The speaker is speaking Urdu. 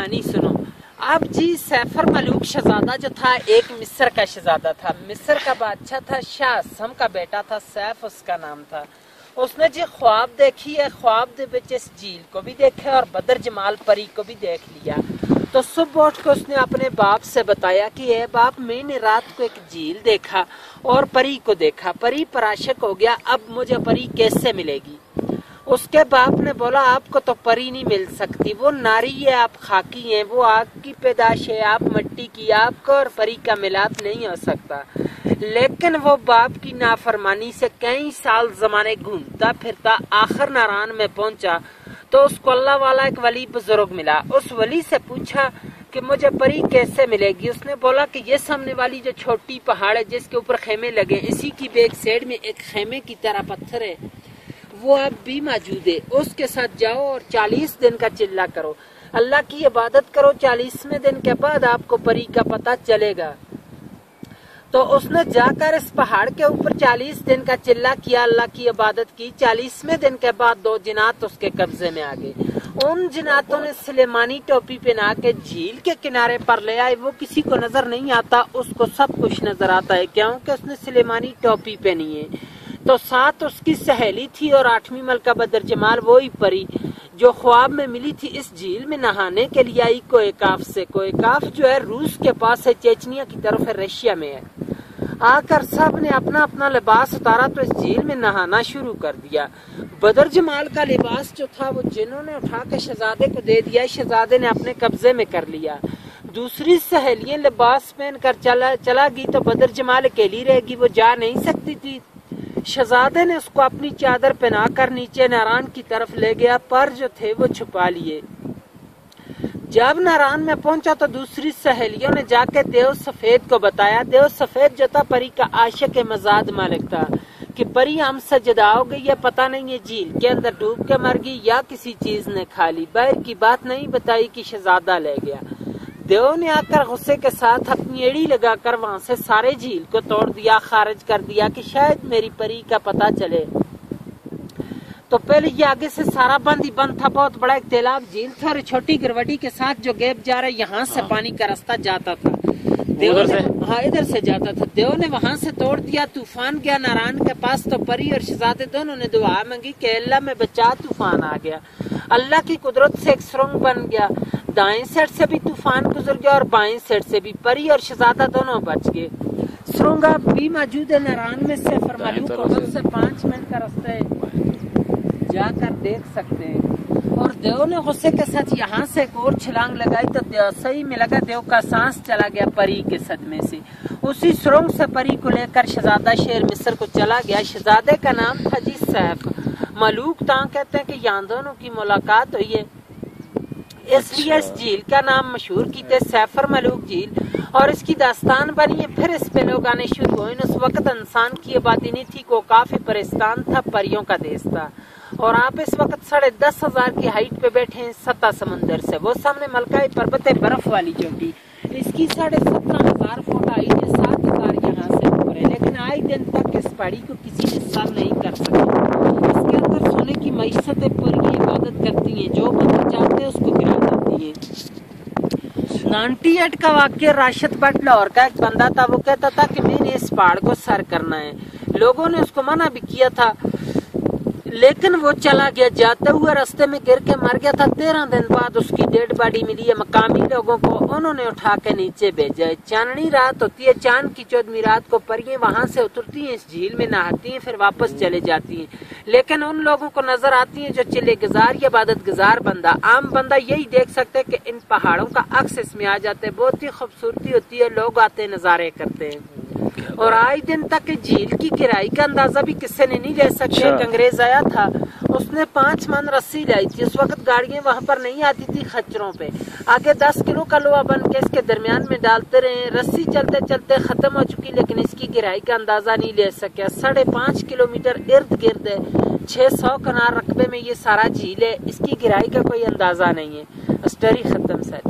کہانی سنو. اب جی سیفر ملوک شہزادہ جو تھا ایک مصر کا شہزادہ تھا. مصر کا بادشاہ تھا شاہ اسم کا بیٹا تھا, سیف اس کا نام تھا. اس نے جی خواب دیکھی ہے, خواب دے وچ اس جھیل کو بھی دیکھا اور بدر جمال پری کو بھی دیکھ لیا. تو صبح اٹھ کے اس نے اپنے باپ سے بتایا کہ اے باپ, میں نے رات کو ایک جھیل دیکھا اور پری کو دیکھا, پری پر عاشق ہو گیا, اب مجھے پری کیسے ملے گی؟ اس کے باپ نے بولا آپ کو تو پری نہیں مل سکتی, وہ ناری ہے, آپ خاکی ہیں, وہ آگ کی پیدائش ہے, آپ مٹی کی, آپ کو اور پری کا ملاپ نہیں ہو سکتا. لیکن وہ باپ کی نافرمانی سے کئی سال زمانے گھومتا پھرتا آخر ناران میں پہنچا تو اس کو اللہ والا ایک ولی بزرگ ملا. اس ولی سے پوچھا کہ مجھے پری کیسے ملے گی؟ اس نے بولا کہ یہ سامنے والی جو چھوٹی پہاڑ ہے جس کے اوپر خیمے لگے, اسی کی بیک سائڈ میں ایک خیمے کی طرح پتھر ہے, وہ اب بھی موجود ہے, اس کے ساتھ جاؤ اور 40 دن کا چلہ کرو, اللہ کی عبادت کرو, 40ویں دن کے بعد آپ کو پری کا پتہ چلے گا. تو اس نے جا کر اس پہاڑ کے اوپر 40 دن کا چلہ کیا, اللہ کی عبادت کی. 40ویں دن کے بعد 2 جنات اس کے قبضے میں آ گئے. ان جناتوں نے سلیمانی ٹوپی پہنا کے جھیل کے کنارے پر لے آئے. وہ کسی کو نظر نہیں آتا, اس کو سب کچھ نظر آتا ہے کیونکہ اس نے سلیمانی ٹوپی پہنی ہے. تو ساتھ اس کی سہیلی تھی اور 8ویں ملکہ بدر جمال, وہی پری جو خواب میں ملی تھی. اس جھیل میں نہانے کے لیے آئی کوئکاف سے. کوئکاف جو ہے روس کے پاس ہے, چیچنیا کی طرف ہے, رشیا میں ہے. آ کر سب نے اپنا اپنا لباس اتارا تو اس جھیل میں نہانا شروع کر دیا. بدر جمال کا لباس جو تھا وہ جنہوں نے اٹھا کے شہزادے کو دے دیا, شہزادے نے اپنے قبضے میں کر لیا. دوسری سہیلیاں لباس پہن کر چلا گئی تو بدر جمال اکیلی رہ گئی, وہ جا نہیں سکتی تھی. شہزادے نے اس کو اپنی چادر پہنا کر نیچے ناران کی طرف لے گیا, پر جو تھے وہ چھپا لیے. جب ناران میں پہنچا تو دوسری سہیلیوں نے جا کے دیو سفید کو بتایا. دیو سفید جو تھا پری کا عاشق مزاد مالک تھا کہ پری ہم سے جدا ہو گئی ہے, پتہ نہیں یہ جھیل کے اندر ڈوب کے مر گئی یا کسی چیز نے کھا لی. باہر کی بات نہیں بتائی کہ شہزادہ لے گیا. دیو نے آ کر غصے کے ساتھ اپنی ایڑی لگا کر وہاں سے سارے جھیل کو توڑ دیا, خارج کر دیا کہ شاید میری پری کا پتہ چلے. تو پہلے یہ آگے سے سارا بند ہی بند تھا, بہت بڑا ایک تیلاب جھیل تھا اور چھوٹی گروڈی کے ساتھ جو گیپ جا رہا ہے, یہاں سے پانی کا راستہ جاتا تھا. ادھر سے جاتا تھا. دیو نے وہاں سے توڑ دیا. طوفان گیا ناران کے پاس تو پری اور شہزادے دونوں نے دعا مانگی کہ اللہ میں بچا. طوفان آ گیا, اللہ کی قدرت سے ایک سرنگ بن گیا. دائیں سائڈ سے بھی طوفان گزر گیا اور بائیں سائڈ سے بھی. پری اور شہزادہ دونوں بچ گئے. سرنگ اب بھی موجود ہے ناران میں. سے فرمالو کو سے 5 منٹ کا راستہ ہے, جا کر دیکھ سکتے ہیں. اور دیو نے غصے کے ساتھ یہاں سے ایک اور چھلانگ لگائی تو دیو صحیح میں لگا, دیو کا سانس چلا گیا پری کے صدمے سے. اسی سرنگ سے پری کو لے کر شہزادہ شیر مصر کو چلا گیا. شہزادے کا نام تھا جی سیف ملوک. تاں کہتے ہیں کہ یہاں دونوں کی ملاقات ہوئی ہے, اس لیے اس جھیل کا نام مشہور کیتے سیفر ملوک جھیل, اور اس کی داستان بنی ہے. پھر اس پہ لوگ آنے شروع ہوئے. اس وقت انسان کی آبادی نہیں تھی, کو کافی پرستان تھا, پریوں کا دیس تھا. اور آپ اس وقت 10,500 کی ہائٹ پہ بیٹھے ہیں سطح سمندر سے. وہ سامنے ملکہ پربت ہے, برف والی چوٹی, اس کی 17,500 فٹ ہائٹ ہے, 7,000 یہاں سے اوپر ہے. لیکن آج دن تک اس پہاڑی کو کسی نے سر نہیں کر سکا. اس کے اندر سونے کی معیشت پوری عبادت کرتی ہیں, جو بندہ چاہتے ہیں اس کو گرا دیتی ہیں. 98 کا واقعہ راشد بٹ لاہور کا ایک بندہ تھا. وہ کہتا تھا کہ میں نے اس پہاڑ کو سر کرنا ہے. لوگوں نے اس کو منع بھی کیا تھا, لیکن وہ چلا گیا. جاتے ہوئے راستے میں گر کے مر گیا تھا. 13 دن بعد اس کی ڈیڈ باڈی ملی ہے. مقامی لوگوں کو انہوں نے اٹھا کے نیچے بھیجا ہے. چاندنی رات ہوتی ہے, چاند کی 14ویں رات کو پریاں وہاں سے اترتی ہیں, اس جھیل میں نہاتی ہیں, پھر واپس چلے جاتی ہیں. لیکن ان لوگوں کو نظر آتی ہیں جو چلے گزار یا عبادت گزار بندہ. عام بندہ یہی دیکھ سکتے کہ ان پہاڑوں کا عکس اس میں آ جاتے ہیں. بہت ہی خوبصورتی ہوتی ہے, لوگ آتے نظارے کرتے ہیں. اور آج دن تک جھیل کی گہرائی کا اندازہ بھی کسی نے نہیں لے سکتے. ایک انگریز آیا تھا, اس نے 5 من رسی لائی تھی. اس وقت گاڑیاں وہاں پر نہیں آتی تھی خچروں پہ. آگے 10 کلو کا لوہا بن کے اس کے درمیان میں ڈالتے رہے. رسی چلتے چلتے ختم ہو چکی, لیکن اس کی گہرائی کا اندازہ نہیں لے سکیا. 5.5 کلومیٹر ارد گرد ہے, 600 کنال رقبے میں یہ سارا جھیل ہے. اس کی گہرائی کا کوئی اندازہ نہیں ہے. اسٹوری ختم. سر